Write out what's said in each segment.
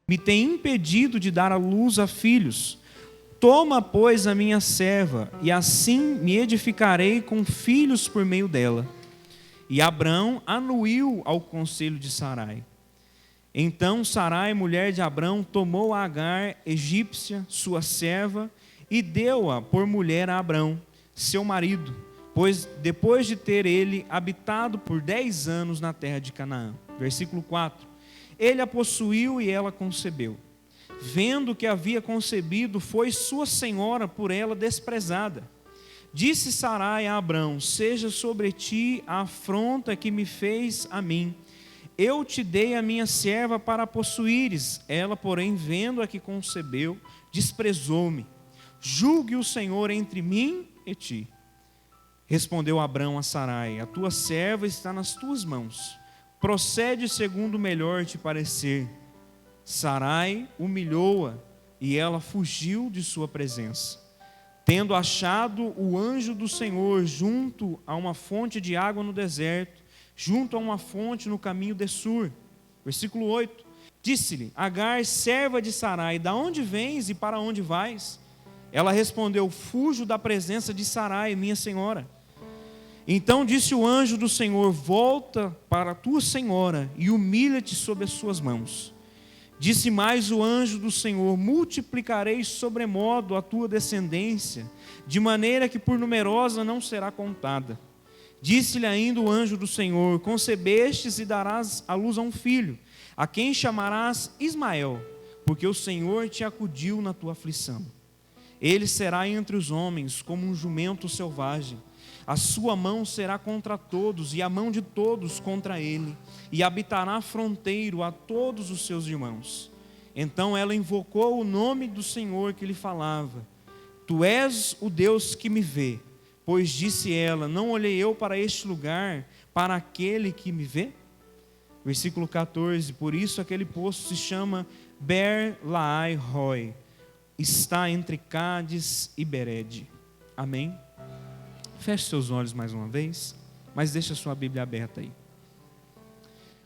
Me tem impedido de dar à luz a filhos. Toma, pois, a minha serva, e assim me edificarei com filhos por meio dela. E Abrão anuiu ao conselho de Sarai. Então Sarai, mulher de Abrão, tomou a Agar, egípcia, sua serva, e deu-a por mulher a Abrão, seu marido, pois depois de ter ele habitado por 10 anos na terra de Canaã. Versículo 4. Ele a possuiu e ela concebeu. Vendo que havia concebido, foi sua senhora por ela desprezada. Disse Sarai a Abrão: seja sobre ti a afronta que me fez a mim. Eu te dei a minha serva para a possuíres. Ela, porém, vendo a que concebeu, desprezou-me. Julgue o Senhor entre mim e ti. Respondeu Abrão a Sarai: a tua serva está nas tuas mãos. Procede segundo o melhor te parecer. Sarai humilhou-a e ela fugiu de sua presença. Tendo achado o anjo do Senhor junto a uma fonte de água no deserto, junto a uma fonte no caminho de Sur. Versículo 8. Disse-lhe Agar, serva de Sarai: da onde vens e para onde vais? Ela respondeu: fujo da presença de Sarai, minha senhora. Então disse o anjo do Senhor: volta para a tua senhora e humilha-te sob as suas mãos. Disse mais o anjo do Senhor: multiplicarei sobremodo a tua descendência, de maneira que por numerosa não será contada. Disse-lhe ainda o anjo do Senhor: concebestes e darás à luz a um filho, a quem chamarás Ismael, porque o Senhor te acudiu na tua aflição. Ele será entre os homens como um jumento selvagem. A sua mão será contra todos, e a mão de todos contra ele, e habitará fronteiro a todos os seus irmãos. Então ela invocou o nome do Senhor que lhe falava: tu és o Deus que me vê. Pois disse ela: não olhei eu para este lugar, para aquele que me vê? Versículo 14. Por isso aquele poço se chama Ber-Laai-Roi. Está entre Cádiz e Bered. Amém? Feche seus olhos mais uma vez, mas deixa a sua Bíblia aberta aí.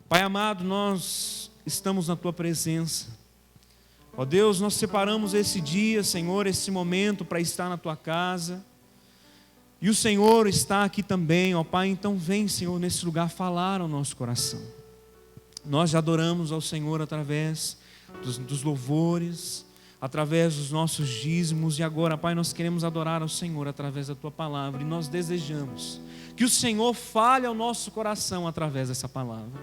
Pai amado, nós estamos na Tua presença. Ó Deus, nós separamos esse dia, Senhor, esse momento para estar na Tua casa. E o Senhor está aqui também, ó Pai. Então vem, Senhor, nesse lugar falar ao nosso coração. Nós já adoramos ao Senhor através dos louvores, através dos nossos dízimos, e agora, Pai, nós queremos adorar ao Senhor através da Tua palavra, e nós desejamos que o Senhor fale ao nosso coração através dessa palavra.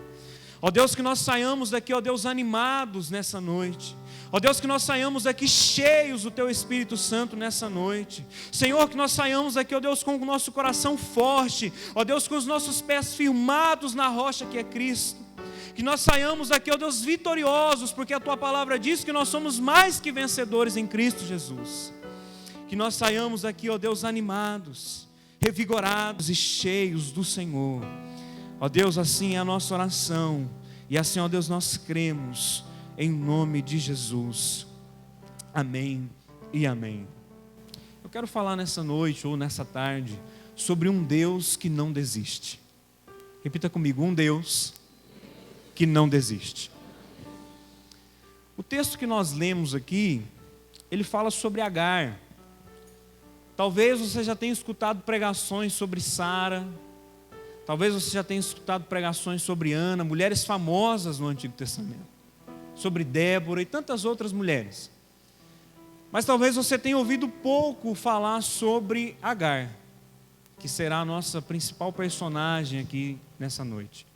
Ó Deus, que nós saiamos daqui, ó Deus, animados nessa noite. Ó Deus, que nós saiamos daqui cheios do Teu Espírito Santo nessa noite. Senhor, que nós saiamos daqui, ó Deus, com o nosso coração forte, ó Deus, com os nossos pés firmados na rocha que é Cristo. Que nós saiamos daqui, ó Deus, vitoriosos, porque a Tua palavra diz que nós somos mais que vencedores em Cristo Jesus. Que nós saiamos daqui, ó Deus, animados, revigorados e cheios do Senhor. Ó Deus, assim é a nossa oração, e assim, ó Deus, nós cremos, em nome de Jesus. Amém e amém. Eu quero falar nessa noite, ou nessa tarde, sobre um Deus que não desiste. Repita comigo: um Deus que não desiste. O texto que nós lemos aqui, ele fala sobre Agar. Talvez você já tenha escutado pregações sobre Sara, talvez você já tenha escutado pregações sobre Ana, mulheres famosas no Antigo Testamento, sobre Débora e tantas outras mulheres. Mas talvez você tenha ouvido pouco falar sobre Agar, que será a nossa principal personagem aqui nessa noite.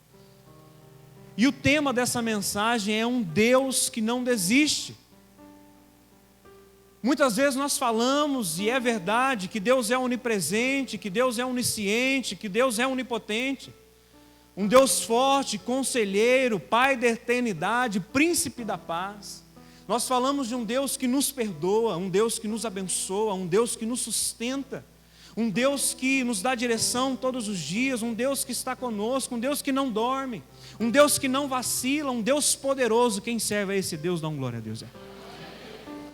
E o tema dessa mensagem é um Deus que não desiste. Muitas vezes nós falamos, e é verdade, que Deus é onipresente, que Deus é onisciente, que Deus é onipotente. Um Deus forte, conselheiro, Pai da eternidade, príncipe da paz. Nós falamos de um Deus que nos perdoa, um Deus que nos abençoa, um Deus que nos sustenta, um Deus que nos dá direção todos os dias, um Deus que está conosco, um Deus que não dorme, um Deus que não vacila, um Deus poderoso. Quem serve a esse Deus, dá uma glória a Deus.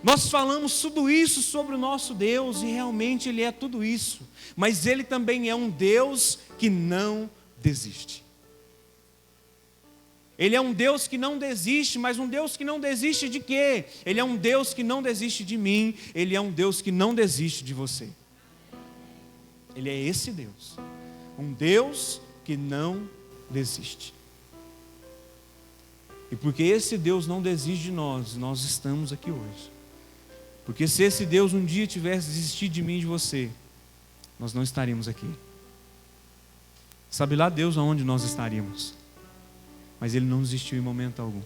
Nós falamos tudo isso sobre o nosso Deus e realmente Ele é tudo isso. Mas Ele também é um Deus que não desiste. Ele é um Deus que não desiste, mas um Deus que não desiste de quê? Ele é um Deus que não desiste de mim, Ele é um Deus que não desiste de você. Ele é esse Deus, um Deus que não desiste. E porque esse Deus não desiste de nós, nós estamos aqui hoje. Porque se esse Deus um dia tivesse desistido de mim e de você, nós não estaríamos aqui. Sabe lá Deus aonde nós estaríamos? Mas Ele não desistiu em momento algum.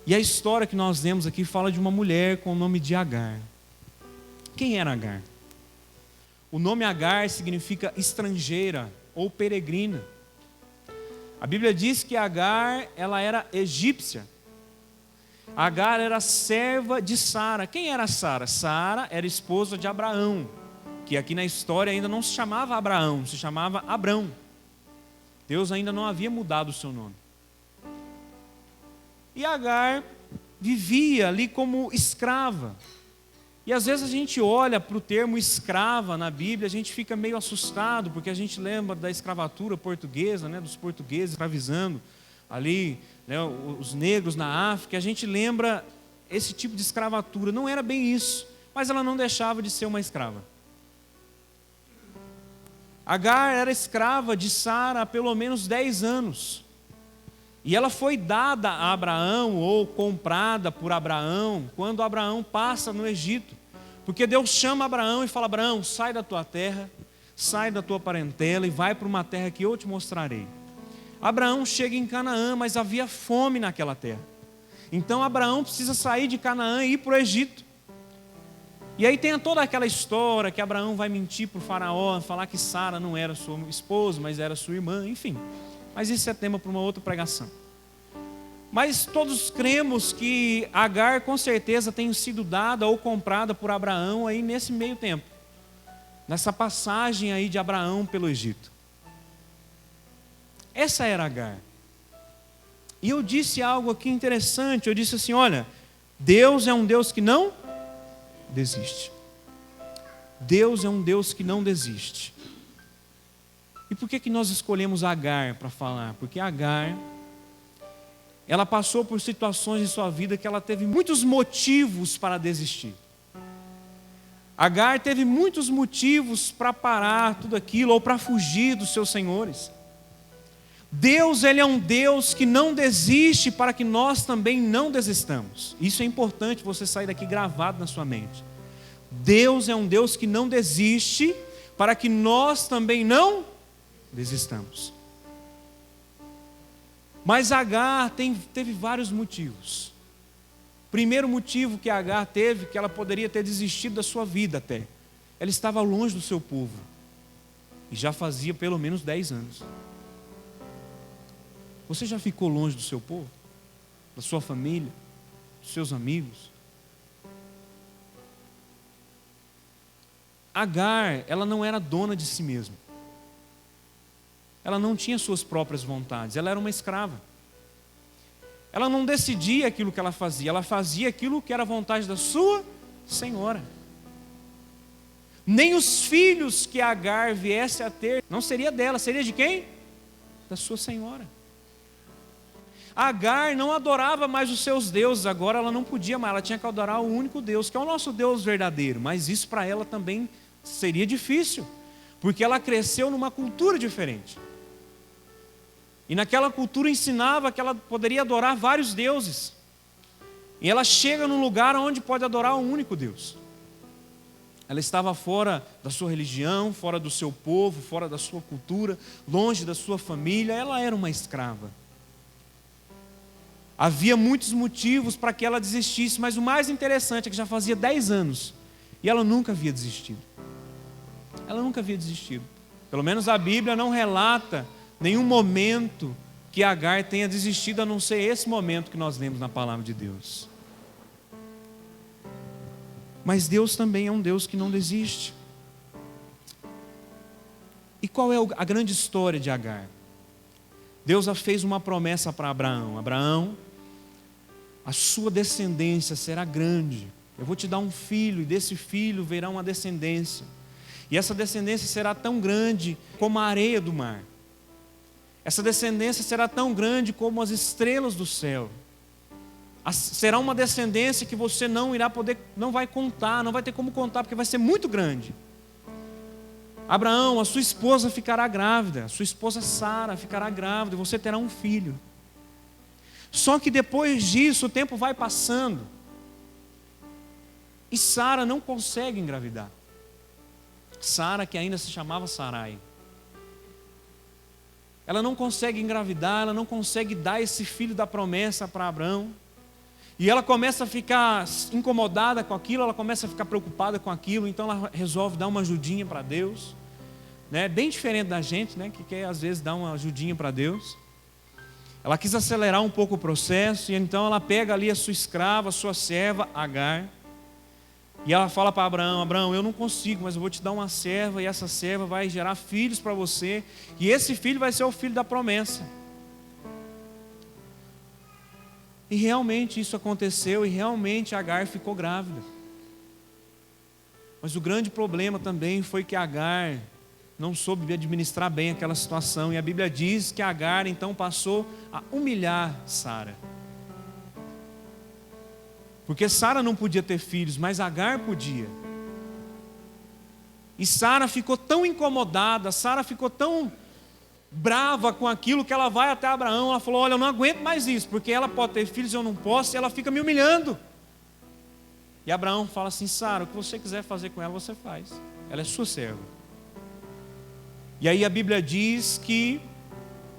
E a história que nós lemos aqui fala de uma mulher com o nome de Agar. Quem era Agar? O nome Agar significa estrangeira ou peregrina. A Bíblia diz que Agar, ela era egípcia. Agar era serva de Sara. Quem era Sara? Sara era esposa de Abraão, que aqui na história ainda não se chamava Abraão, se chamava Abrão. Deus ainda não havia mudado o seu nome. E Agar vivia ali como escrava. E às vezes a gente olha para o termo escrava na Bíblia, a gente fica meio assustado, porque a gente lembra da escravatura portuguesa, dos portugueses escravizando ali, os negros na África. A gente lembra esse tipo de escravatura. Não era bem isso, mas ela não deixava de ser uma escrava. Agar era escrava de Sara há pelo menos 10 anos. E ela foi dada a Abraão, ou comprada por Abraão, quando Abraão passa no Egito. Porque Deus chama Abraão e fala: Abraão, sai da tua terra, sai da tua parentela e vai para uma terra que eu te mostrarei. Abraão chega em Canaã, mas havia fome naquela terra. Então Abraão precisa sair de Canaã e ir para o Egito. E aí tem toda aquela história que Abraão vai mentir para o faraó, falar que Sara não era sua esposa, mas era sua irmã, enfim. Mas isso é tema para uma outra pregação. Mas todos cremos que Agar com certeza tem sido dada ou comprada por Abraão aí nesse meio tempo. Nessa passagem aí de Abraão pelo Egito. Essa era Agar. E eu disse algo aqui interessante, eu disse assim, olha, Deus é um Deus que não desiste. Deus é um Deus que não desiste. E por que nós escolhemos Agar para falar? Porque Agar, ela passou por situações em sua vida que ela teve muitos motivos para desistir. Agar teve muitos motivos para parar tudo aquilo ou para fugir dos seus senhores. Deus, Ele é um Deus que não desiste para que nós também não desistamos. Isso é importante você sair daqui gravado na sua mente. Deus é um Deus que não desiste para que nós também não desistamos. Mas Agar teve vários motivos. Primeiro motivo que Agar teve, que ela poderia ter desistido da sua vida até. Ela estava longe do seu povo. E já fazia pelo menos 10 anos. Você já ficou longe do seu povo? Da sua família? Dos seus amigos? Agar, ela não era dona de si mesma. Ela não tinha suas próprias vontades. Ela era uma escrava. Ela não decidia aquilo que ela fazia. Ela fazia aquilo que era a vontade da sua senhora. Nem os filhos que Agar viesse a ter, não seria dela, seria de quem? Da sua senhora. Agar não adorava mais os seus deuses, agora ela não podia mais, ela tinha que adorar o único Deus, que é o nosso Deus verdadeiro, mas isso para ela também seria difícil, porque ela cresceu numa cultura diferente. E naquela cultura ensinava que ela poderia adorar vários deuses. E ela chega num lugar onde pode adorar o único Deus. Ela estava fora da sua religião, fora do seu povo, fora da sua cultura, longe da sua família, ela era uma escrava. Havia muitos motivos para que ela desistisse, mas o mais interessante é que já fazia 10 anos e ela nunca havia desistido. Ela nunca havia desistido. Pelo menos a Bíblia não relata nenhum momento que Agar tenha desistido, a não ser esse momento que nós lemos na palavra de Deus. Mas Deus também é um Deus que não desiste. E qual é a grande história de Agar? Deus fez uma promessa para Abraão. Abraão, a sua descendência será grande. Eu vou te dar um filho, e desse filho virá uma descendência. E essa descendência será tão grande como a areia do mar. Essa descendência será tão grande como as estrelas do céu. Será uma descendência que você não vai contar, não vai ter como contar, porque vai ser muito grande. Abraão, a sua esposa ficará grávida, a sua esposa Sara ficará grávida, e você terá um filho. Só que depois disso, o tempo vai passando, e Sara não consegue engravidar. Sara, que ainda se chamava Sarai, ela não consegue engravidar, ela não consegue dar esse filho da promessa para Abraão. E ela começa a ficar incomodada com aquilo, ela começa a ficar preocupada com aquilo, então ela resolve dar uma ajudinha para Deus, né? Bem diferente da gente, né? Que quer às vezes dar uma ajudinha para Deus. Ela quis acelerar um pouco o processo, e então ela pega ali a sua escrava, a sua serva, Agar, e ela fala para Abraão: Abraão, eu não consigo, mas eu vou te dar uma serva, e essa serva vai gerar filhos para você, e esse filho vai ser o filho da promessa. E realmente isso aconteceu, e realmente Agar ficou grávida. Mas o grande problema também foi que Agar não soube administrar bem aquela situação, e a Bíblia diz que Agar então passou a humilhar Sara. Porque Sara não podia ter filhos, mas Agar podia. E Sara ficou tão incomodada, Sara ficou tão brava com aquilo, que ela vai até Abraão. Ela falou: olha, eu não aguento mais isso, porque ela pode ter filhos e eu não posso, e ela fica me humilhando. E Abraão fala assim: Sara, o que você quiser fazer com ela, você faz, ela é sua serva. E aí a Bíblia diz que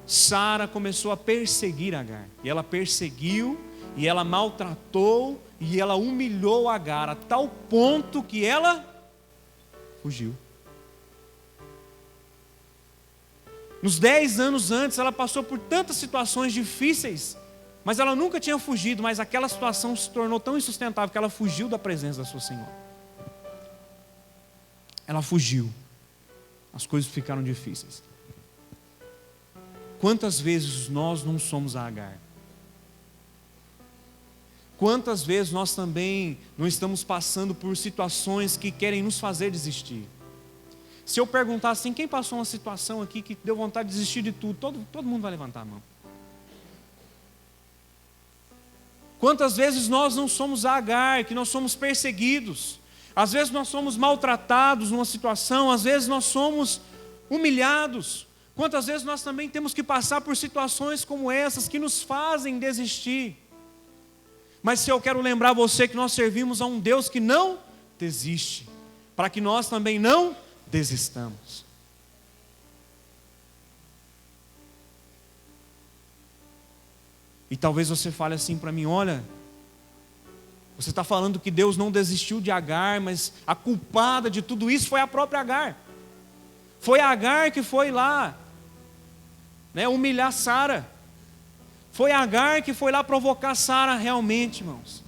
Sara começou a perseguir Agar, e ela perseguiu, e ela maltratou, e ela humilhou Agar, a tal ponto que ela fugiu. Nos 10 anos antes, ela passou por tantas situações difíceis, mas ela nunca tinha fugido, mas aquela situação se tornou tão insustentável que ela fugiu da presença da sua Senhora. Ela fugiu. As coisas ficaram difíceis. Quantas vezes nós não somos a Agar? Quantas vezes nós também não estamos passando por situações que querem nos fazer desistir? Se eu perguntar assim, quem passou uma situação aqui que deu vontade de desistir de tudo, todo mundo vai levantar a mão. Quantas vezes nós não somos a Agar, que nós somos perseguidos? Às vezes nós somos maltratados numa situação, às vezes nós somos humilhados. Quantas vezes nós também temos que passar por situações como essas que nos fazem desistir? Mas se eu quero lembrar você que nós servimos a um Deus que não desiste, para que nós também não desistamos. E talvez você fale assim para mim: olha, você está falando que Deus não desistiu de Agar, mas a culpada de tudo isso foi a própria Agar. Foi a Agar que foi lá, né, humilhar Sara. Foi a Agar que foi lá provocar Sara. Realmente, irmãos,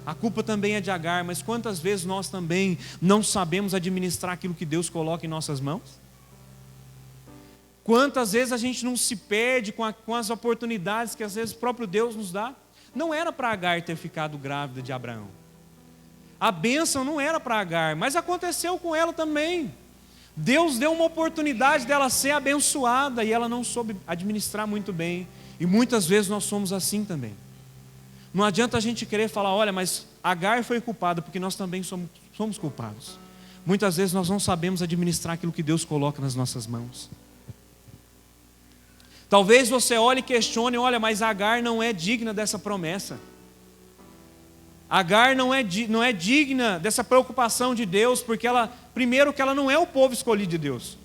a culpa também é de Agar, mas quantas vezes nós também não sabemos administrar aquilo que Deus coloca em nossas mãos? Quantas vezes a gente não se perde com as oportunidades que às vezes o próprio Deus nos dá? Não era para Agar ter ficado grávida de Abraão. A bênção não era para Agar, mas aconteceu com ela também. Deus deu uma oportunidade dela ser abençoada e ela não soube administrar muito bem. E muitas vezes nós somos assim também. Não adianta a gente querer falar: olha, mas Agar foi culpada, porque nós também somos culpados. Muitas vezes nós não sabemos administrar aquilo que Deus coloca nas nossas mãos. Talvez você olhe e questione: olha, mas Agar não é digna dessa promessa. Agar não é digna dessa preocupação de Deus, porque primeiro que ela não é o povo escolhido de Deus.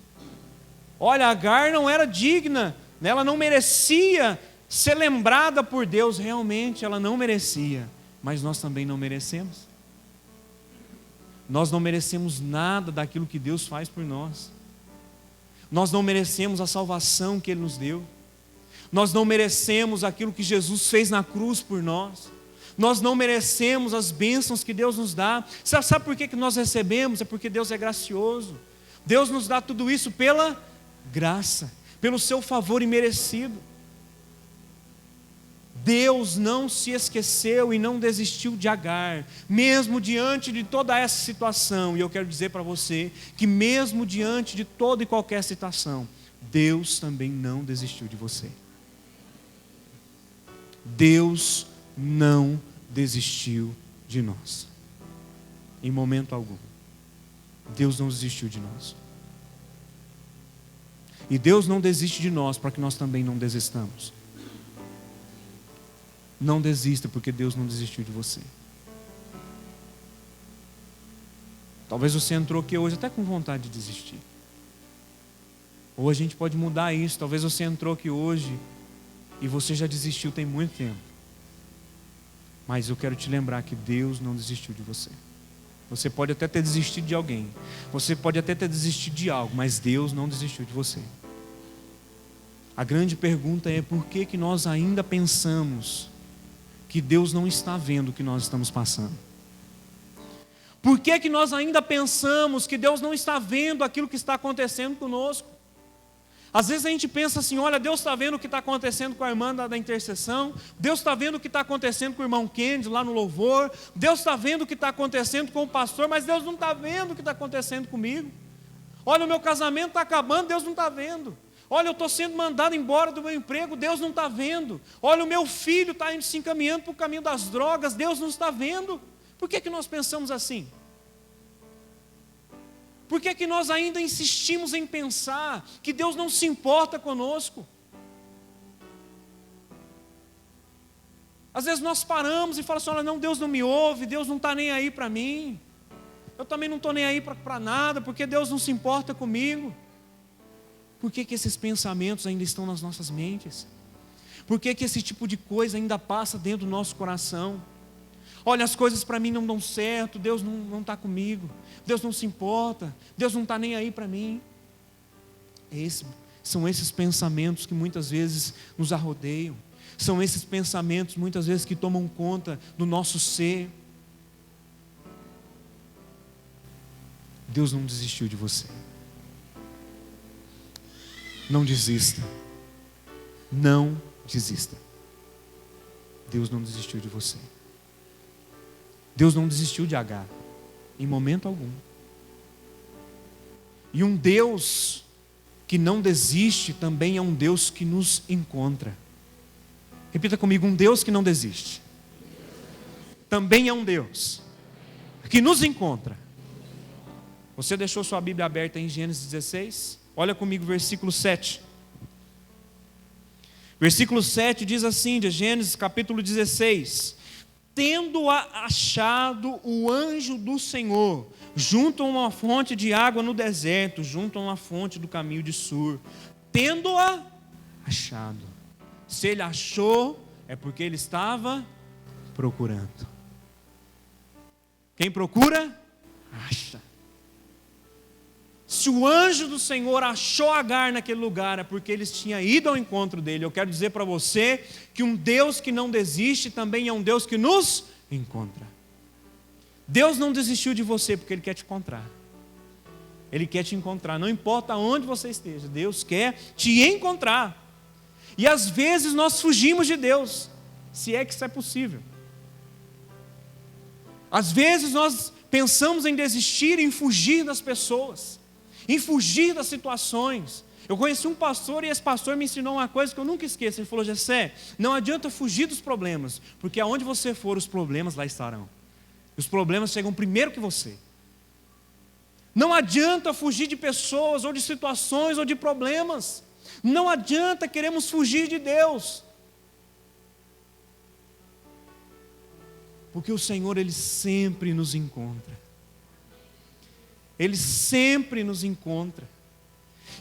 Olha, Agar não era digna, ela não merecia ser lembrada por Deus. Realmente ela não merecia, mas nós também não merecemos. Nós não merecemos nada daquilo que Deus faz por nós. Nós não merecemos a salvação que Ele nos deu. Nós não merecemos aquilo que Jesus fez na cruz por nós. Nós não merecemos as bênçãos que Deus nos dá. Sabe por que nós recebemos? É porque Deus é gracioso. Deus nos dá tudo isso pela graça, pelo seu favor imerecido. Deus não se esqueceu e não desistiu de Agar, mesmo diante de toda essa situação. E eu quero dizer para você que mesmo diante de toda e qualquer situação, Deus também não desistiu de você. Deus não desistiu de nós, em momento algum. Deus não desistiu de nós. E Deus não desiste de nós para que nós também não desistamos. Não desista, porque Deus não desistiu de você. Talvez você entrou aqui hoje até com vontade de desistir. Ou a gente pode mudar isso. Talvez você entrou aqui hoje e você já desistiu tem muito tempo. Mas eu quero te lembrar que Deus não desistiu de você. Você pode até ter desistido de alguém, você pode até ter desistido de algo, mas Deus não desistiu de você. A grande pergunta é: por que que nós ainda pensamos que Deus não está vendo o que nós estamos passando? Por que que nós ainda pensamos que Deus não está vendo aquilo que está acontecendo conosco? Às vezes a gente pensa assim: olha, Deus está vendo o que está acontecendo com a irmã da intercessão, Deus está vendo o que está acontecendo com o irmão Kennedy lá no louvor, Deus está vendo o que está acontecendo com o pastor, mas Deus não está vendo o que está acontecendo comigo. Olha, o meu casamento está acabando, Deus não está vendo. Olha, eu estou sendo mandado embora do meu emprego, Deus não está vendo. Olha, o meu filho está se encaminhando para o caminho das drogas, Deus não está vendo. Por que que nós pensamos assim? Por que que nós ainda insistimos em pensar que Deus não se importa conosco? Às vezes nós paramos e falamos assim: olha, não, Deus não me ouve, Deus não está nem aí para mim. Eu também não estou nem aí para nada, porque Deus não se importa comigo. Por que que esses pensamentos ainda estão nas nossas mentes? Por que que esse tipo de coisa ainda passa dentro do nosso coração? Olha, as coisas para mim não dão certo, Deus não está comigo, Deus não se importa, Deus não está nem aí para mim. São esses pensamentos que muitas vezes nos arrodeiam, são esses pensamentos muitas vezes que tomam conta do nosso ser. Deus não desistiu de você. Não desista. Não desista. Deus não desistiu de você. Deus não desistiu de Agar, em momento algum. E um Deus que não desiste também é um Deus que nos encontra. Repita comigo: um Deus que não desiste também é um Deus que nos encontra. Você deixou sua Bíblia aberta em Gênesis 16? Olha comigo, versículo 7. Versículo 7 diz assim, de Gênesis capítulo 16: tendo achado o anjo do Senhor junto a uma fonte de água no deserto, junto a uma fonte do caminho de Sur. Tendo-a achado. Se ele achou, é porque ele estava procurando. Quem procura, acha. Se o anjo do Senhor achou Agar naquele lugar, é porque eles tinham ido ao encontro dele. Eu quero dizer para você que um Deus que não desiste também é um Deus que nos encontra. Deus não desistiu de você porque Ele quer te encontrar. Ele quer te encontrar, não importa onde você esteja, Deus quer te encontrar. E às vezes nós fugimos de Deus, se é que isso é possível. Às vezes nós pensamos em desistir, em fugir das pessoas, em fugir das situações. Eu conheci um pastor e esse pastor me ensinou uma coisa que eu nunca esqueço. Ele falou: Jessé, não adianta fugir dos problemas, porque aonde você for, os problemas lá estarão. Os problemas chegam primeiro que você. Não adianta fugir de pessoas, ou de situações, ou de problemas. Não adianta queremos fugir de Deus. Porque o Senhor, Ele sempre nos encontra. Ele sempre nos encontra.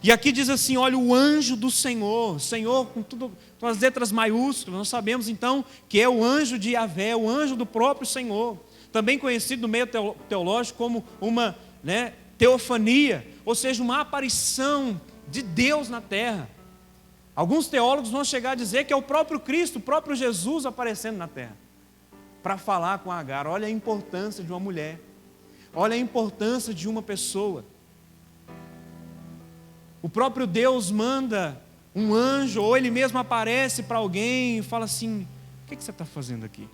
E aqui diz assim: olha, o anjo do Senhor. Senhor com as letras maiúsculas. Nós sabemos então que é o anjo de Yahvé, o anjo do próprio Senhor. Também conhecido no meio teológico como uma teofania, ou seja, uma aparição de Deus na terra. Alguns teólogos vão chegar a dizer que é o próprio Cristo, o próprio Jesus aparecendo na terra, para falar com Agar. Olha a importância de uma mulher, olha a importância de uma pessoa. O próprio Deus manda um anjo, ou Ele mesmo aparece para alguém e fala assim: O que você está fazendo aqui?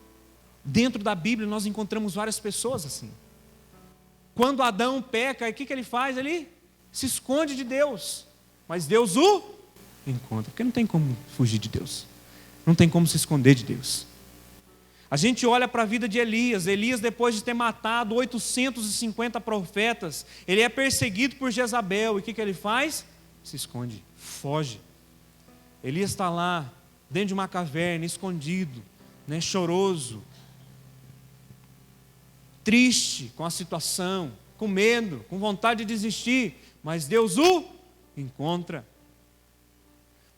Dentro da Bíblia nós encontramos várias pessoas assim. Quando Adão peca, o que ele faz? Ele se esconde de Deus. Mas Deus o encontra. Porque não tem como fugir de Deus. Não tem como se esconder de Deus. A gente olha para a vida de Elias. Elias, depois de ter matado 850 profetas, ele é perseguido por Jezabel. E o que ele faz? Se esconde, foge. Elias está lá, dentro de uma caverna, escondido, choroso, triste com a situação, com medo, com vontade de desistir. Mas Deus o encontra.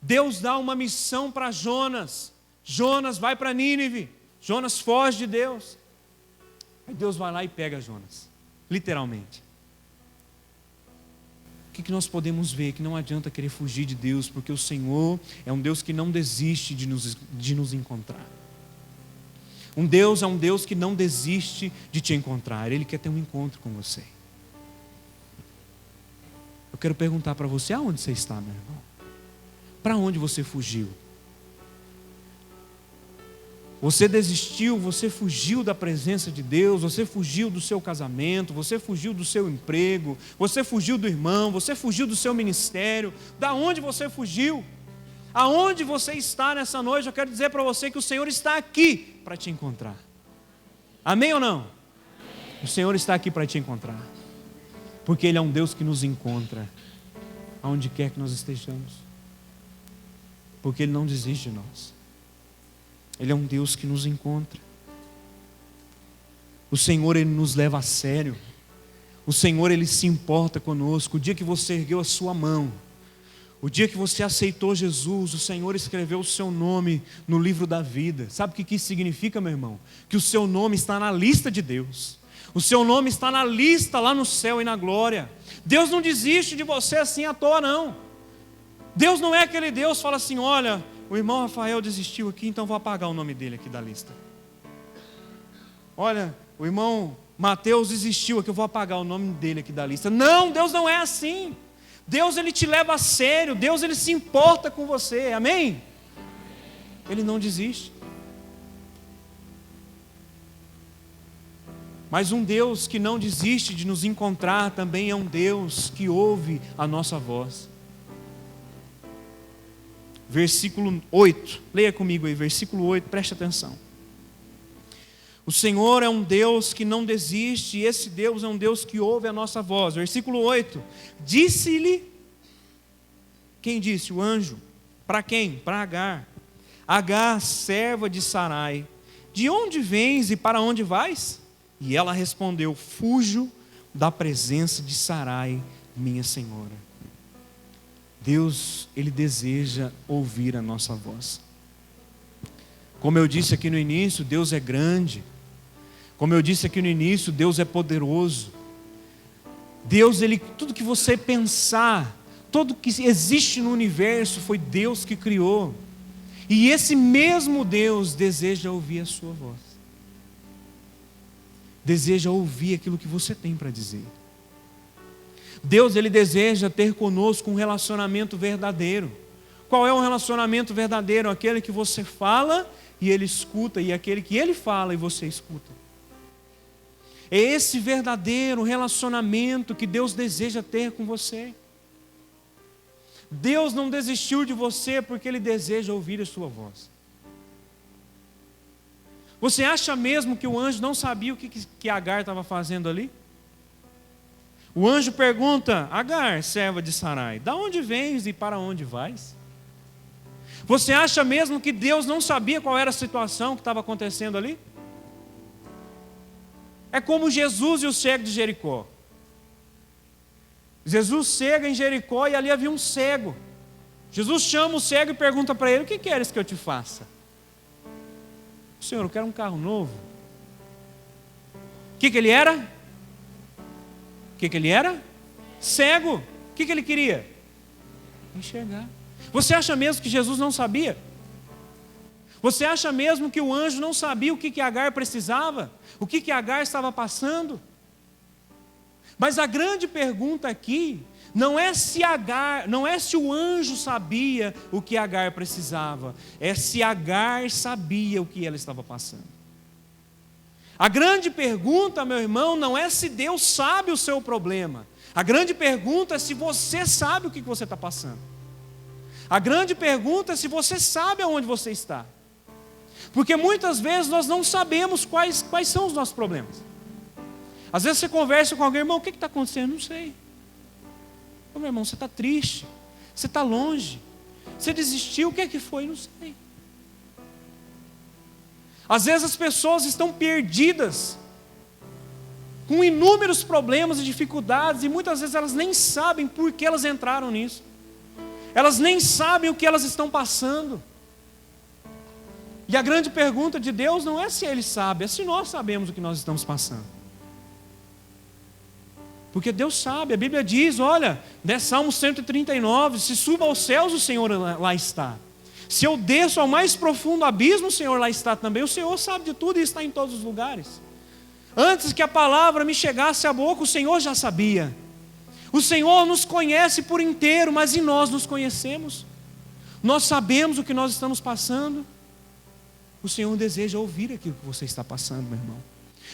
Deus dá uma missão para Jonas. Jonas vai para Nínive. Jonas foge de Deus. Aí Deus vai lá e pega Jonas, literalmente. O que nós podemos ver? Que não adianta querer fugir de Deus, porque o Senhor é um Deus que não desiste de nos encontrar. Um Deus é um Deus que não desiste de te encontrar. Ele quer ter um encontro com você. Eu quero perguntar para você, aonde você está, meu irmão? Para onde você fugiu? Você desistiu, você fugiu da presença de Deus, você fugiu do seu casamento, você fugiu do seu emprego, você fugiu do irmão, você fugiu do seu ministério. Da onde você fugiu? Aonde você está nessa noite? Eu quero dizer para você que o Senhor está aqui para te encontrar. Amém ou não? Amém. O Senhor está aqui para te encontrar. Porque Ele é um Deus que nos encontra aonde quer que nós estejamos. Porque Ele não desiste de nós. Ele é um Deus que nos encontra. O Senhor, Ele nos leva a sério. O Senhor, Ele se importa conosco. O dia que você ergueu a sua mão, o dia que você aceitou Jesus, o Senhor escreveu o seu nome no livro da vida. Sabe o que isso significa, meu irmão? Que o seu nome está na lista de Deus. O seu nome está na lista lá no céu e na glória. Deus não desiste de você assim à toa, não. Deus não é aquele Deus que fala assim, olha, o irmão Rafael desistiu aqui, então vou apagar o nome dele aqui da lista. Olha, o irmão Mateus desistiu aqui, eu vou apagar o nome dele aqui da lista. Não, Deus não é assim. Deus, Ele te leva a sério. Deus, Ele se importa com você. Amém? Ele não desiste. Mas um Deus que não desiste de nos encontrar também é um Deus que ouve a nossa voz. Versículo 8, leia comigo aí, versículo 8, preste atenção. O Senhor é um Deus que não desiste, e esse Deus é um Deus que ouve a nossa voz. Versículo 8, disse-lhe, quem disse? O anjo. Para quem? Para Agar. Agar, serva de Sarai, de onde vens e para onde vais? E ela respondeu, fujo da presença de Sarai, minha senhora. Deus, Ele deseja ouvir a nossa voz. Como eu disse aqui no início, Deus é grande. Como eu disse aqui no início, Deus é poderoso. Deus, Ele, tudo que você pensar, tudo que existe no universo, foi Deus que criou. E esse mesmo Deus deseja ouvir a sua voz. Deseja ouvir aquilo que você tem para dizer. Deus, Ele deseja ter conosco um relacionamento verdadeiro. Qual é um relacionamento verdadeiro? Aquele que você fala e Ele escuta, e aquele que Ele fala e você escuta. É esse verdadeiro relacionamento que Deus deseja ter com você. Deus não desistiu de você porque Ele deseja ouvir a sua voz. Você acha mesmo que o anjo não sabia o que Agar estava fazendo ali? O anjo pergunta, Agar, serva de Sarai, da onde vens e para onde vais? Você acha mesmo que Deus não sabia qual era a situação que estava acontecendo ali? É como Jesus e o cego de Jericó. Jesus chega em Jericó e ali havia um cego. Jesus chama o cego e pergunta para ele, o que queres que eu te faça? Senhor, eu quero um carro novo. O que ele era? O que ele era? Cego. O que ele queria? Enxergar. Você acha mesmo que Jesus não sabia? Você acha mesmo que o anjo não sabia o que Agar precisava? O que Agar estava passando? Mas a grande pergunta aqui não é se o anjo sabia o que Agar precisava, é se Agar sabia o que ela estava passando. A grande pergunta, meu irmão, não é se Deus sabe o seu problema. A grande pergunta é se você sabe o que você está passando. A grande pergunta é se você sabe aonde você está. Porque muitas vezes nós não sabemos quais são os nossos problemas. Às vezes você conversa com alguém, irmão, o que está acontecendo? Não sei. Ô, meu irmão, você está triste, você está longe, você desistiu, o que é que foi? Não sei. Às vezes as pessoas estão perdidas, com inúmeros problemas e dificuldades, e muitas vezes elas nem sabem por que elas entraram nisso. Elas nem sabem o que elas estão passando. E a grande pergunta de Deus não é se Ele sabe, é se nós sabemos o que nós estamos passando. Porque Deus sabe, a Bíblia diz, olha, Salmo 139, se suba aos céus, o Senhor lá está. Se eu desço ao mais profundo abismo, o Senhor lá está também. O Senhor sabe de tudo e está em todos os lugares. Antes que a palavra me chegasse à boca, o Senhor já sabia. O Senhor nos conhece por inteiro, mas e nós nos conhecemos? Nós sabemos o que nós estamos passando. O Senhor deseja ouvir aquilo que você está passando, meu irmão.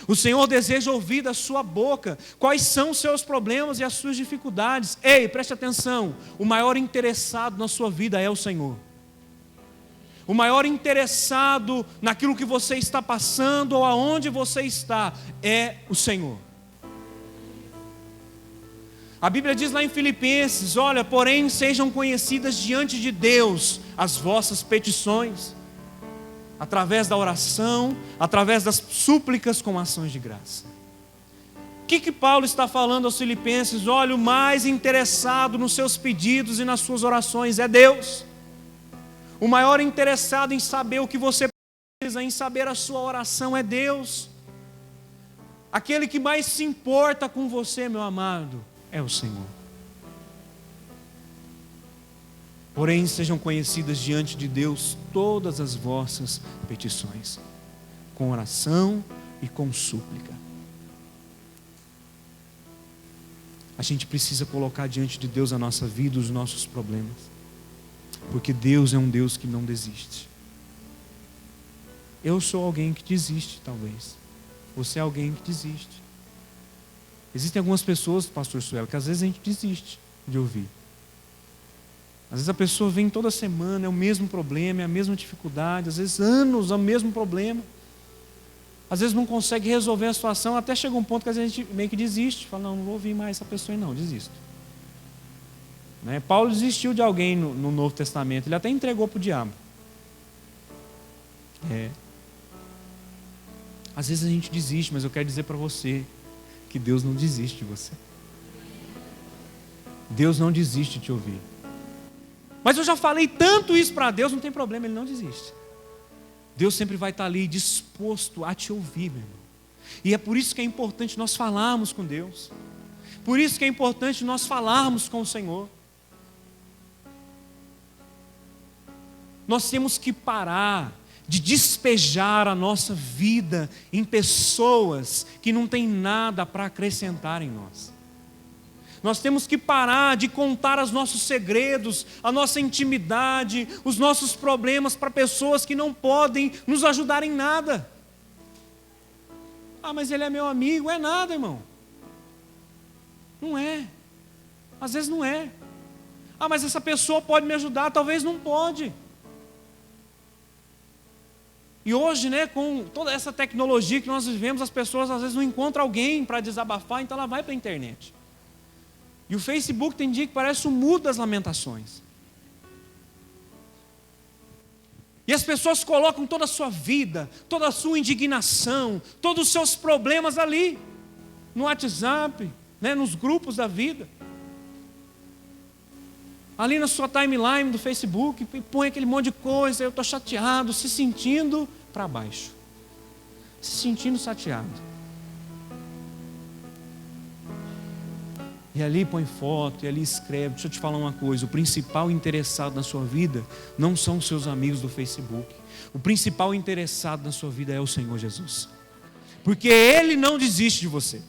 O Senhor deseja ouvir da sua boca quais são os seus problemas e as suas dificuldades. Ei, preste atenção, o maior interessado na sua vida é o Senhor. O maior interessado naquilo que você está passando ou aonde você está é o Senhor. A Bíblia diz lá em Filipenses, olha, porém sejam conhecidas diante de Deus as vossas petições, através da oração, através das súplicas com ações de graça. O que Paulo está falando aos filipenses? Olha, o mais interessado nos seus pedidos e nas suas orações é Deus. O maior interessado em saber o que você precisa, em saber a sua oração é Deus. Aquele que mais se importa com você, meu amado, é o Senhor. Porém, sejam conhecidas diante de Deus todas as vossas petições, com oração e com súplica. A gente precisa colocar diante de Deus a nossa vida, os nossos problemas, porque Deus é um Deus que não desiste. Eu sou alguém que desiste, talvez. Você é alguém que desiste. Existem algumas pessoas, pastor Suelo, que às vezes a gente desiste de ouvir. Às vezes a pessoa vem toda semana, é o mesmo problema, é a mesma dificuldade, às vezes anos, é o mesmo problema. Às vezes não consegue resolver a situação, até chega um ponto que às vezes a gente meio que desiste, fala, não vou ouvir mais essa pessoa e não, desisto. Né? Paulo desistiu de alguém no Novo Testamento, ele até entregou para o diabo. Às vezes a gente desiste, mas eu quero dizer para você que Deus não desiste de você. Deus não desiste de te ouvir. Mas eu já falei tanto isso para Deus, não tem problema, Ele não desiste. Deus sempre vai estar ali disposto a te ouvir, meu irmão. E é por isso que é importante nós falarmos com Deus. Por isso que é importante nós falarmos com o Senhor. Nós temos que parar de despejar a nossa vida em pessoas que não têm nada para acrescentar em nós. Nós temos que parar de contar os nossos segredos, a nossa intimidade, os nossos problemas para pessoas que não podem nos ajudar em nada. Ah, mas ele é meu amigo, é nada, irmão. Não é. Às vezes não é. Ah, mas essa pessoa pode me ajudar, talvez não pode. E hoje, né, com toda essa tecnologia que nós vivemos, as pessoas às vezes não encontram alguém para desabafar, então ela vai para a internet. E o Facebook tem dia que parece o Muro das Lamentações. E as pessoas colocam toda a sua vida, toda a sua indignação, todos os seus problemas ali, no WhatsApp, né, nos grupos da vida. Ali na sua timeline do Facebook, põe aquele monte de coisa, eu estou chateado, se sentindo para baixo. Se sentindo chateado. E ali põe foto, e ali escreve. Deixa eu te falar uma coisa, o principal interessado na sua vida não são os seus amigos do Facebook. O principal interessado na sua vida é o Senhor Jesus. Porque Ele não desiste de você.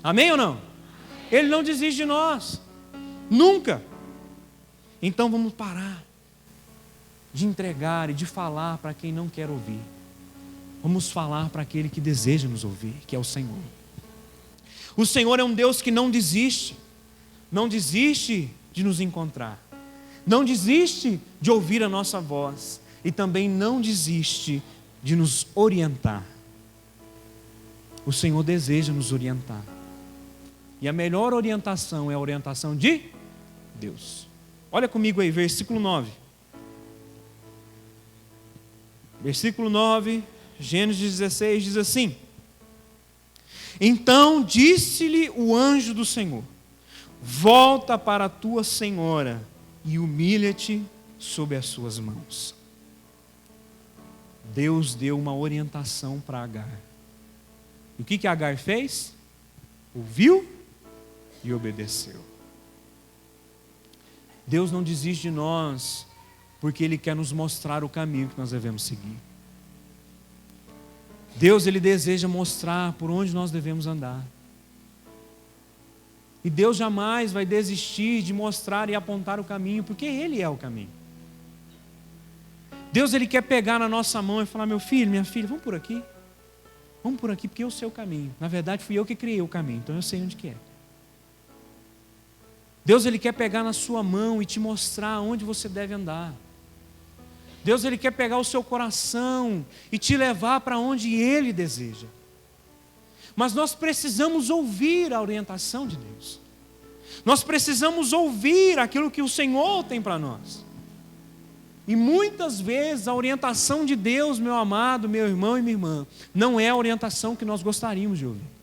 Amém ou não? Ele não desiste de nós. Nunca. Então vamos parar de entregar e de falar para quem não quer ouvir. Vamos falar para aquele que deseja nos ouvir, que é o Senhor. O Senhor é um Deus que não desiste. Não desiste de nos encontrar. Não desiste de ouvir a nossa voz. E também não desiste de nos orientar. O Senhor deseja nos orientar. E a melhor orientação é a orientação de Deus. Olha comigo aí, versículo 9. Versículo 9, Gênesis 16 diz assim: Então disse-lhe o anjo do Senhor: Volta para a tua senhora e humilha-te sob as suas mãos. Deus deu uma orientação para Agar. E o que Agar fez? Ouviu e obedeceu. Deus não desiste de nós porque Ele quer nos mostrar o caminho que nós devemos seguir. Deus, Ele deseja mostrar por onde nós devemos andar. E Deus jamais vai desistir de mostrar e apontar o caminho, porque Ele é o caminho. Deus, Ele quer pegar na nossa mão e falar: meu filho, minha filha, vamos por aqui. Vamos por aqui porque eu sei o caminho. Na verdade fui eu que criei o caminho, então eu sei onde que é. Deus, Ele quer pegar na sua mão e te mostrar onde você deve andar. Deus, Ele quer pegar o seu coração e te levar para onde Ele deseja. Mas nós precisamos ouvir a orientação de Deus. Nós precisamos ouvir aquilo que o Senhor tem para nós. E muitas vezes a orientação de Deus, meu amado, meu irmão e minha irmã, não é a orientação que nós gostaríamos de ouvir.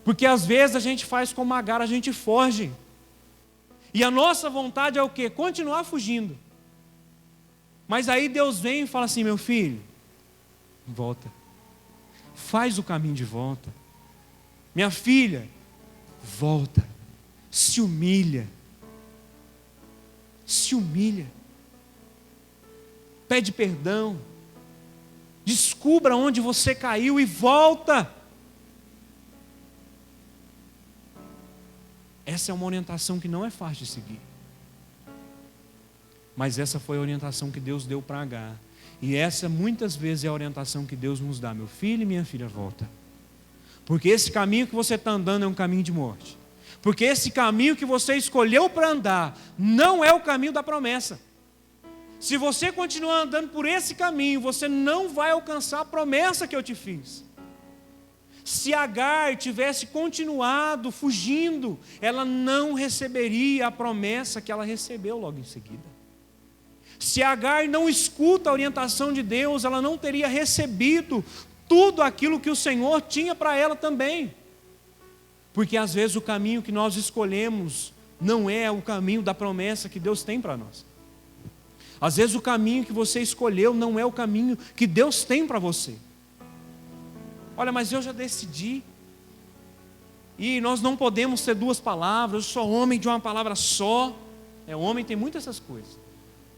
Porque às vezes a gente faz como Agar, a gente foge. E a nossa vontade é o quê? Continuar fugindo. Mas aí Deus vem e fala assim: meu filho, volta. Faz o caminho de volta. Minha filha, volta. Se humilha. Se humilha. Pede perdão. Descubra onde você caiu e volta. Essa é uma orientação que não é fácil de seguir. Mas essa foi a orientação que Deus deu para Agar. E essa muitas vezes é a orientação que Deus nos dá: meu filho e minha filha, volta. Porque esse caminho que você está andando é um caminho de morte. Porque esse caminho que você escolheu para andar não é o caminho da promessa. Se você continuar andando por esse caminho, você não vai alcançar a promessa que eu te fiz. Se Agar tivesse continuado fugindo, ela não receberia a promessa que ela recebeu logo em seguida. Se Agar não escuta a orientação de Deus, ela não teria recebido tudo aquilo que o Senhor tinha para ela também. Porque às vezes o caminho que nós escolhemos não é o caminho da promessa que Deus tem para nós. Às vezes o caminho que você escolheu não é o caminho que Deus tem para você. Olha, mas eu já decidi. E nós não podemos ter duas palavras. Eu sou homem de uma palavra só. Homem tem muitas essas coisas.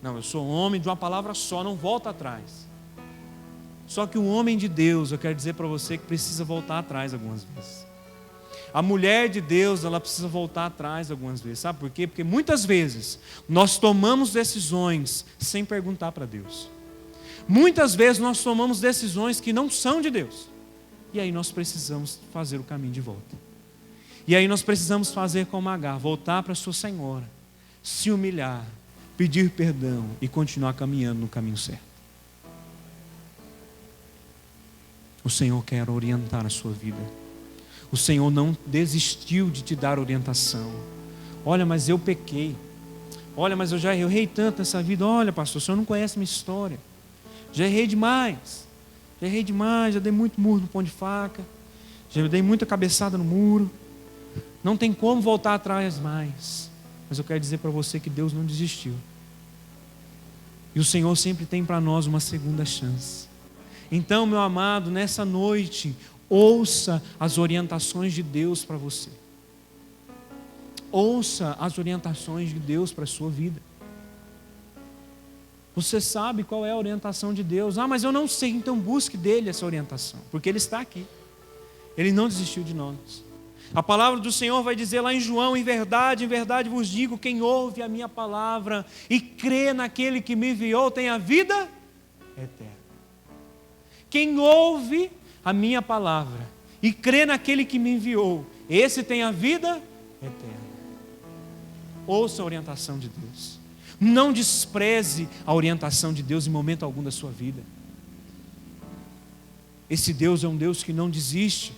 Não, eu sou homem de uma palavra só, não volta atrás. Só que um homem de Deus, eu quero dizer para você que precisa voltar atrás algumas vezes. A mulher de Deus, ela precisa voltar atrás algumas vezes. Sabe por quê? Porque muitas vezes nós tomamos decisões sem perguntar para Deus. Muitas vezes nós tomamos decisões que não são de Deus. E aí nós precisamos fazer o caminho de volta. E aí nós precisamos fazer como Agar, voltar para a sua senhora, se humilhar, pedir perdão e continuar caminhando no caminho certo. O Senhor quer orientar a sua vida. O Senhor não desistiu de te dar orientação. Olha, mas eu pequei. Olha, mas eu já errei tanto nessa vida. Olha, pastor, o senhor não conhece minha história. Já errei demais. Já dei muito murro no pão de faca. Já dei muita cabeçada no muro. Não tem como voltar atrás mais. Mas eu quero dizer para você que Deus não desistiu. E o Senhor sempre tem para nós uma segunda chance. Então, meu amado, nessa noite, ouça as orientações de Deus para você. Ouça as orientações de Deus para a sua vida. Você sabe qual é a orientação de Deus. Ah, mas eu não sei, então busque dele essa orientação, porque ele está aqui. Ele não desistiu de nós. A palavra do Senhor vai dizer lá em João: em verdade vos digo, quem ouve a minha palavra e crê naquele que me enviou tem a vida eterna. Quem ouve a minha palavra e crê naquele que me enviou, esse tem a vida eterna. Ouça a orientação de Deus. Não despreze a orientação de Deus em momento algum da sua vida. Esse Deus é um Deus que não desiste.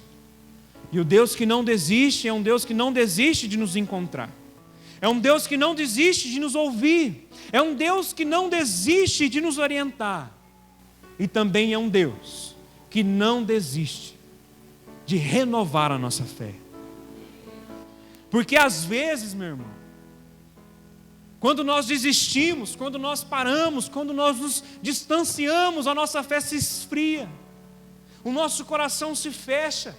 E o Deus que não desiste é um Deus que não desiste de nos encontrar. É um Deus que não desiste de nos ouvir. É um Deus que não desiste de nos orientar. E também é um Deus que não desiste de renovar a nossa fé. Porque às vezes, meu irmão, quando nós desistimos, quando nós paramos, quando nós nos distanciamos, a nossa fé se esfria, o nosso coração se fecha,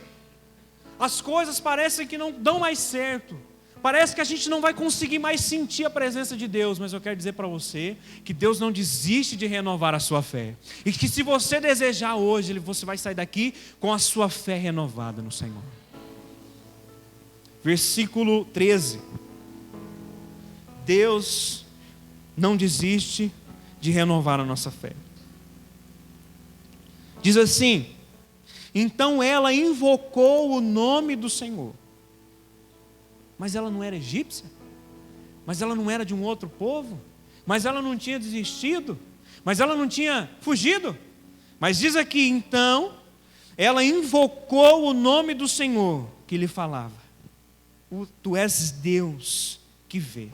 as coisas parecem que não dão mais certo, parece que a gente não vai conseguir mais sentir a presença de Deus. Mas eu quero dizer para você que Deus não desiste de renovar a sua fé, e que se você desejar hoje, você vai sair daqui com a sua fé renovada no Senhor. Versículo 13. Deus não desiste de renovar a nossa fé. Diz assim: então ela invocou o nome do Senhor. Mas ela não era egípcia? Mas ela não era de um outro povo? Mas ela não tinha desistido? Mas ela não tinha fugido? Mas diz aqui: então ela invocou o nome do Senhor que lhe falava: tu és Deus que vê.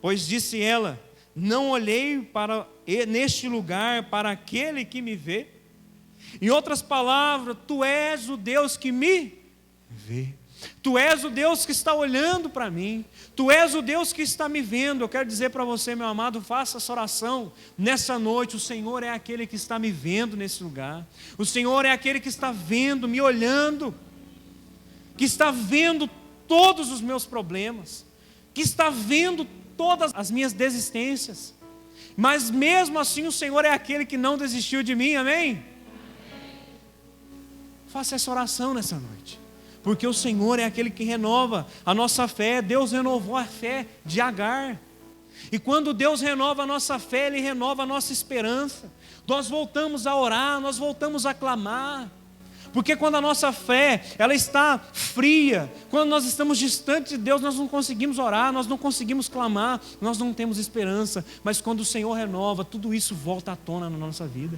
Pois disse ela: não olhei para neste lugar para aquele que me vê. Em outras palavras, tu és o Deus que me vê. Tu és o Deus que está olhando para mim. Tu és o Deus que está me vendo. Eu quero dizer para você, meu amado, faça essa oração nessa noite. O Senhor é aquele que está me vendo nesse lugar. O Senhor é aquele que está vendo, me olhando, que está vendo todos os meus problemas, que está vendo todas as minhas desistências. Mas mesmo assim o Senhor é aquele que não desistiu de mim, amém? Faça essa oração nessa noite, porque o Senhor é aquele que renova a nossa fé. Deus renovou a fé de Agar, e quando Deus renova a nossa fé, Ele renova a nossa esperança. Nós voltamos a orar, nós voltamos a clamar, porque quando a nossa fé ela está fria, quando nós estamos distantes de Deus, nós não conseguimos orar, nós não conseguimos clamar, nós não temos esperança. Mas quando o Senhor renova, tudo isso volta à tona na nossa vida.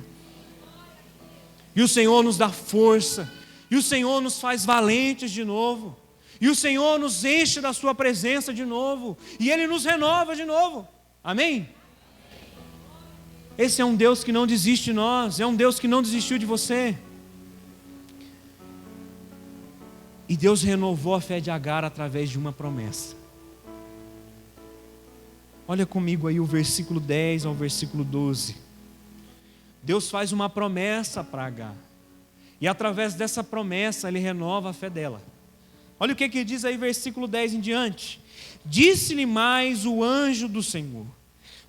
E o Senhor nos dá força, e o Senhor nos faz valentes de novo, e o Senhor nos enche da sua presença de novo, e Ele nos renova de novo, amém? Esse é um Deus que não desiste de nós, é um Deus que não desistiu de você. E Deus renovou a fé de Agar através de uma promessa. Olha comigo aí o versículo 10 ao versículo 12. Deus faz uma promessa para Agar, e através dessa promessa Ele renova a fé dela. Olha o que diz aí versículo 10 em diante. Disse-lhe mais o anjo do Senhor: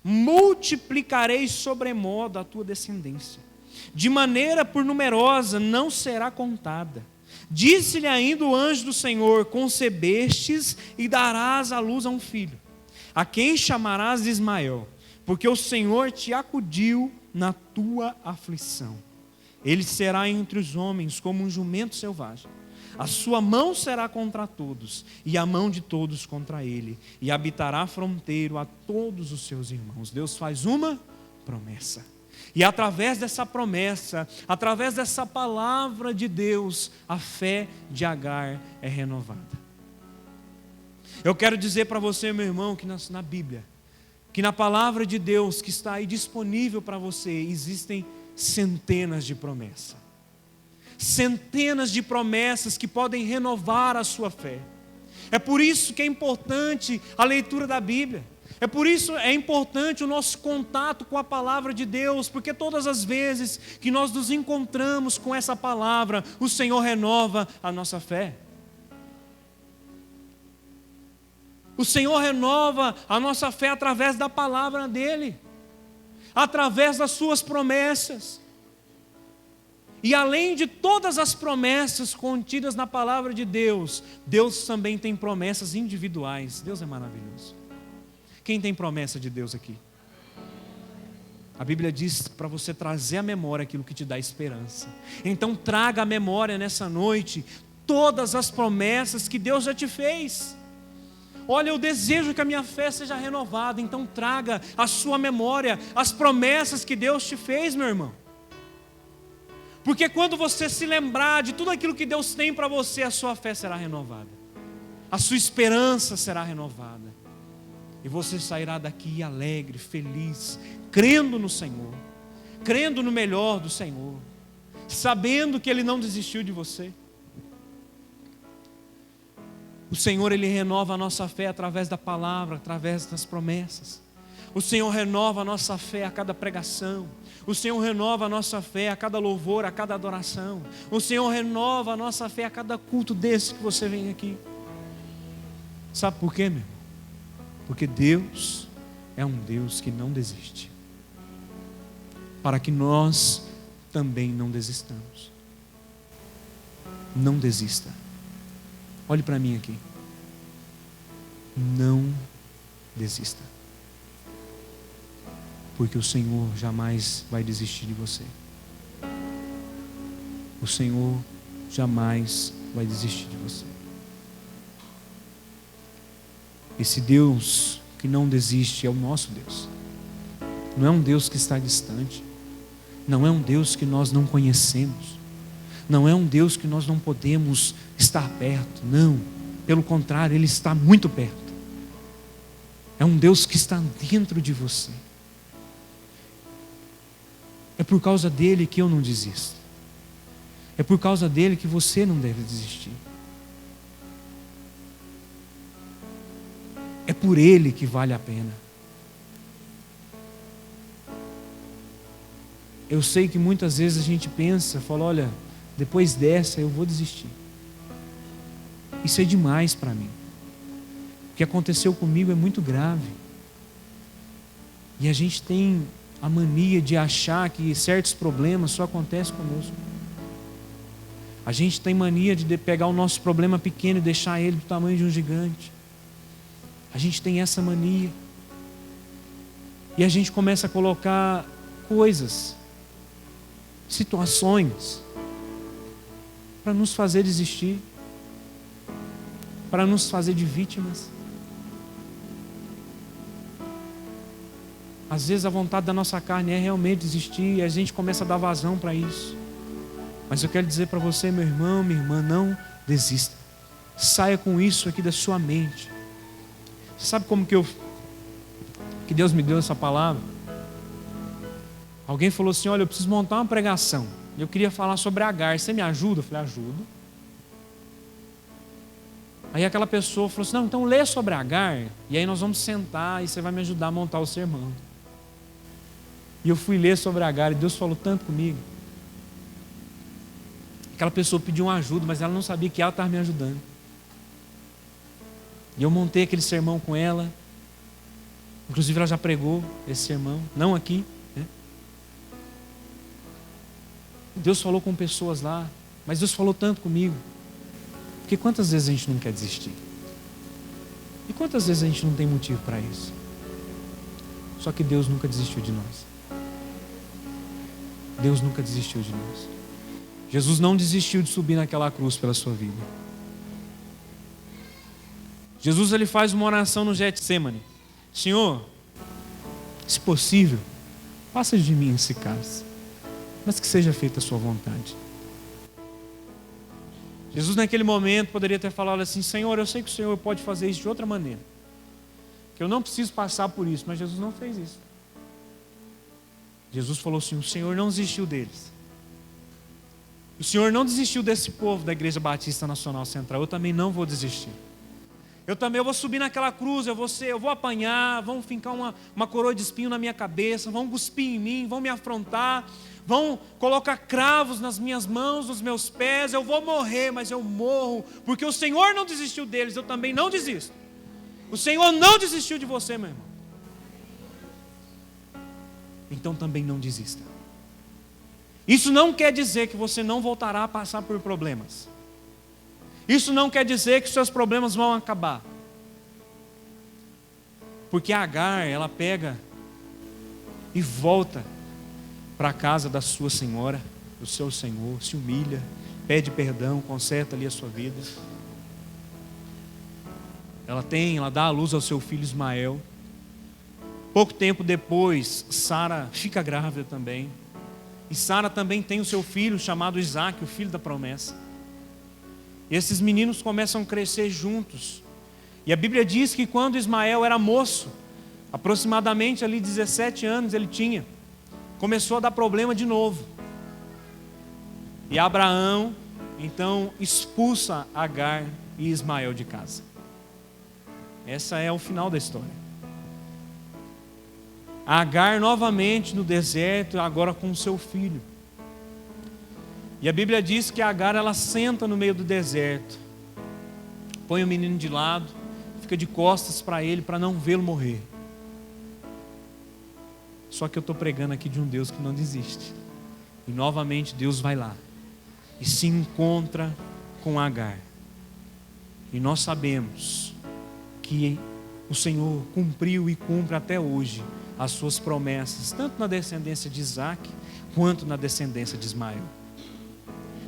multiplicarei sobremodo a tua descendência, de maneira por numerosa não será contada. Disse-lhe ainda o anjo do Senhor: concebestes e darás à luz a um filho, a quem chamarás Ismael, porque o Senhor te acudiu na tua aflição. Ele será entre os homens como um jumento selvagem. A sua mão será contra todos, e a mão de todos contra ele, e habitará fronteiro a todos os seus irmãos. Deus faz uma promessa, e através dessa promessa, através dessa palavra de Deus, a fé de Agar é renovada. Eu quero dizer para você, meu irmão, que na Bíblia, que na palavra de Deus que está aí disponível para você, existem centenas de promessas. Centenas de promessas que podem renovar a sua fé. É por isso que é importante a leitura da Bíblia. É por isso que é importante o nosso contato com a palavra de Deus, porque todas as vezes que nós nos encontramos com essa palavra, o Senhor renova a nossa fé. O Senhor renova a nossa fé através da palavra dEle, através das suas promessas. E além de todas as promessas contidas na palavra de Deus, Deus também tem promessas individuais. Deus é maravilhoso. Quem tem promessa de Deus aqui? A Bíblia diz para você trazer à memória aquilo que te dá esperança. Então traga à memória nessa noite todas as promessas que Deus já te fez. Olha, eu desejo que a minha fé seja renovada. Então traga à sua memória as promessas que Deus te fez, meu irmão. Porque quando você se lembrar de tudo aquilo que Deus tem para você, a sua fé será renovada, a sua esperança será renovada, e você sairá daqui alegre, feliz, crendo no Senhor, crendo no melhor do Senhor, sabendo que Ele não desistiu de você. O Senhor, Ele renova a nossa fé através da palavra, através das promessas. O Senhor renova a nossa fé a cada pregação. O Senhor renova a nossa fé a cada louvor, a cada adoração. O Senhor renova a nossa fé a cada culto desse que você vem aqui. Sabe por quê, meu irmão? Porque Deus é um Deus que não desiste, para que nós também não desistamos. Não desista. Olhe para mim aqui. Não desista, porque o Senhor jamais vai desistir de você. O Senhor jamais vai desistir de você. Esse Deus que não desiste é o nosso Deus. Não é um Deus que está distante. Não é um Deus que nós não conhecemos. Não é um Deus que nós não podemos estar perto. Não, pelo contrário, Ele está muito perto. É um Deus que está dentro de você. É por causa dele que eu não desisto. É por causa dele que você não deve desistir. É por ele que vale a pena. Eu sei que muitas vezes a gente pensa, fala, olha, depois dessa eu vou desistir. Isso é demais para mim. O que aconteceu comigo é muito grave. E a gente tem a mania de achar que certos problemas só acontecem conosco. A gente tem mania de pegar o nosso problema pequeno e deixar ele do tamanho de um gigante. A gente tem essa mania. E a gente começa a colocar coisas, situações, para nos fazer desistir, para nos fazer de vítimas. Às vezes a vontade da nossa carne é realmente desistir, e a gente começa a dar vazão para isso. Mas eu quero dizer para você, meu irmão, minha irmã, não desista. Saia com isso aqui da sua mente. Você sabe como que Deus me deu essa palavra? Alguém falou assim, olha, eu preciso montar uma pregação. Eu queria falar sobre Agar, você me ajuda? Eu falei, ajudo. Aí aquela pessoa falou assim, não, então lê sobre Agar, e aí nós vamos sentar e você vai me ajudar a montar o sermão. E eu fui ler sobre Agar e Deus falou tanto comigo. Aquela pessoa pediu uma ajuda, mas ela não sabia que ela estava me ajudando. E eu montei aquele sermão com ela. Inclusive ela já pregou esse sermão, não aqui, né? Deus falou com pessoas lá, mas Deus falou tanto comigo. Porque quantas vezes a gente não quer desistir? E quantas vezes a gente não tem motivo para isso? Só que Deus nunca desistiu de nós. Deus nunca desistiu de nós. Jesus não desistiu de subir naquela cruz pela sua vida. Jesus, ele faz uma oração no Getsêmani. Senhor, se possível, passa de mim esse cálice, mas que seja feita a sua vontade. Jesus naquele momento poderia ter falado assim, Senhor, eu sei que o Senhor pode fazer isso de outra maneira, que eu não preciso passar por isso, mas Jesus não fez isso. Jesus falou assim, o Senhor não desistiu deles. O Senhor não desistiu desse povo da Igreja Batista Nacional Central, eu também não vou desistir. Eu vou subir naquela cruz, eu vou apanhar, vão fincar uma coroa de espinho na minha cabeça, vão cuspir em mim, vão me afrontar, vão colocar cravos nas minhas mãos, nos meus pés, eu vou morrer, mas eu morro, porque o Senhor não desistiu deles, eu também não desisto. O Senhor não desistiu de você, meu irmão. Então também não desista. Isso não quer dizer que você não voltará a passar por problemas. Isso não quer dizer que seus problemas vão acabar. Porque Agar, ela pega e volta para a casa da sua senhora, do seu senhor, se humilha, pede perdão, conserta ali a sua vida. Ela dá à luz ao seu filho Ismael. Pouco tempo depois, Sara fica grávida também. E Sara também tem o seu filho chamado Isaac, o filho da promessa. E esses meninos começam a crescer juntos. E a Bíblia diz que quando Ismael era moço, aproximadamente ali 17 anos ele tinha, começou a dar problema de novo. E Abraão, então, expulsa Agar e Ismael de casa. Essa é o final da história. Agar novamente no deserto, agora com o seu filho. E a Bíblia diz que Agar, ela senta no meio do deserto, põe o menino de lado, fica de costas para ele, para não vê-lo morrer. Só que eu estou pregando aqui de um Deus que não desiste. E novamente Deus vai lá e se encontra com Agar. E nós sabemos que o Senhor cumpriu e cumpre até hoje as suas promessas, tanto na descendência de Isaac, quanto na descendência de Ismael.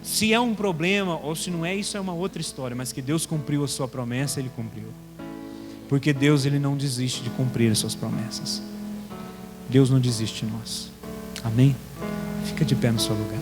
Se é um problema, ou se não é, isso é uma outra história, mas que Deus cumpriu a sua promessa, Ele cumpriu. Porque Deus, Ele não desiste de cumprir as suas promessas. Deus não desiste de nós. Amém? Fica de pé no seu lugar.